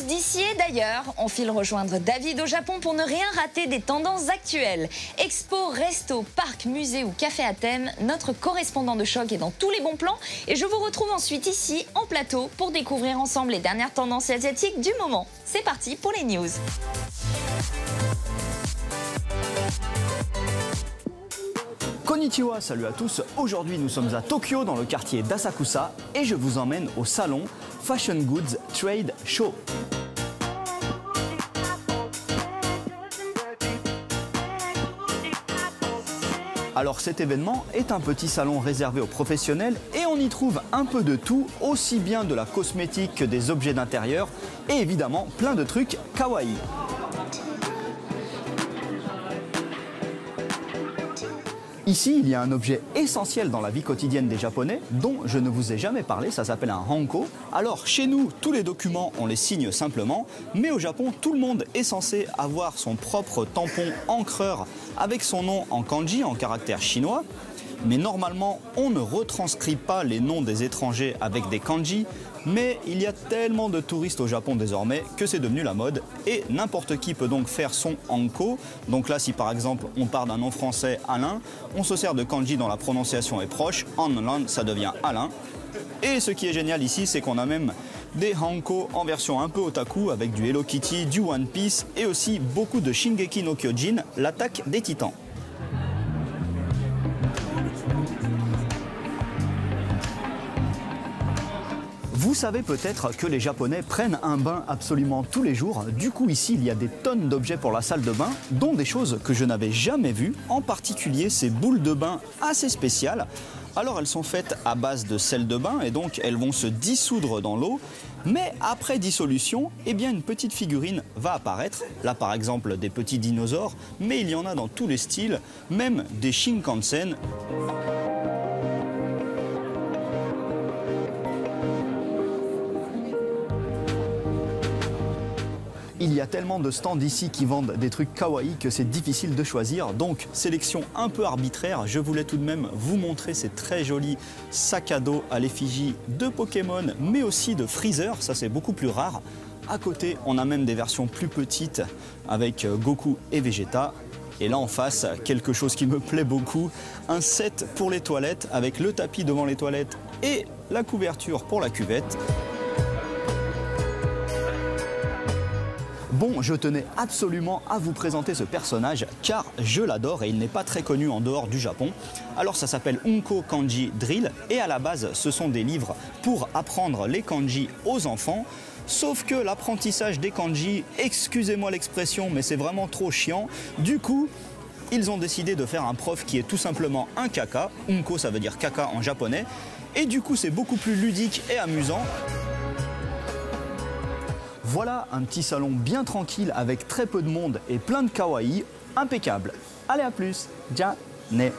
d'ici et d'ailleurs. On file rejoindre David au Japon pour ne rien rater des tendances actuelles. Expo, resto, parc, musée ou café à thème, notre correspondant de choc est dans tous les bons plans. Et je vous retrouve ensuite ici, en plateau, pour découvrir ensemble les dernières tendances asiatiques du moment. C'est parti pour les news. Konnichiwa, salut à tous. Aujourd'hui, nous sommes à Tokyo, dans le quartier d'Asakusa, et je vous emmène au salon Fashion Goods Trade Show. Alors cet événement est un petit salon réservé aux professionnels et on y trouve un peu de tout, aussi bien de la cosmétique que des objets d'intérieur et évidemment plein de trucs kawaii. Ici, il y a un objet essentiel dans la vie quotidienne des Japonais dont je ne vous ai jamais parlé, ça s'appelle un hanko. Alors chez nous, tous les documents, on les signe simplement, mais au Japon, tout le monde est censé avoir son propre tampon encreur avec son nom en kanji, en caractère chinois. Mais normalement, on ne retranscrit pas les noms des étrangers avec des kanji, mais il y a tellement de touristes au Japon désormais que c'est devenu la mode et n'importe qui peut donc faire son hanko. Donc là, si par exemple on part d'un nom français Alain, on se sert de kanji dont la prononciation est proche, Anlan, ça devient Alain. Et ce qui est génial ici, c'est qu'on a même des hanko en version un peu otaku avec du Hello Kitty, du One Piece et aussi beaucoup de Shingeki no Kyojin, l'attaque des titans. Vous savez peut-être que les Japonais prennent un bain absolument tous les jours. Du coup, ici, il y a des tonnes d'objets pour la salle de bain, dont des choses que je n'avais jamais vues, en particulier ces boules de bain assez spéciales. Alors, elles sont faites à base de sel de bain et donc elles vont se dissoudre dans l'eau. Mais après dissolution, eh bien, une petite figurine va apparaître. Là, par exemple, des petits dinosaures, mais il y en a dans tous les styles, même des Shinkansen. Il y a tellement de stands ici qui vendent des trucs kawaii que c'est difficile de choisir. Donc, sélection un peu arbitraire. Je voulais tout de même vous montrer ces très jolis sacs à dos à l'effigie de Pokémon, mais aussi de Freezer. Ça, c'est beaucoup plus rare. À côté, on a même des versions plus petites avec Goku et Vegeta. Et là en face, quelque chose qui me plaît beaucoup, un set pour les toilettes avec le tapis devant les toilettes et la couverture pour la cuvette. Bon, je tenais absolument à vous présenter ce personnage car je l'adore et il n'est pas très connu en dehors du Japon. Alors ça s'appelle Unko Kanji Drill et à la base ce sont des livres pour apprendre les kanji aux enfants. Sauf que l'apprentissage des kanji, excusez-moi l'expression mais c'est vraiment trop chiant. Du coup, ils ont décidé de faire un prof qui est tout simplement un kaka. Unko ça veut dire caca en japonais. Et du coup c'est beaucoup plus ludique et amusant. Voilà un petit salon bien tranquille avec très peu de monde et plein de kawaii, impeccable. Allez à plus, ja ne.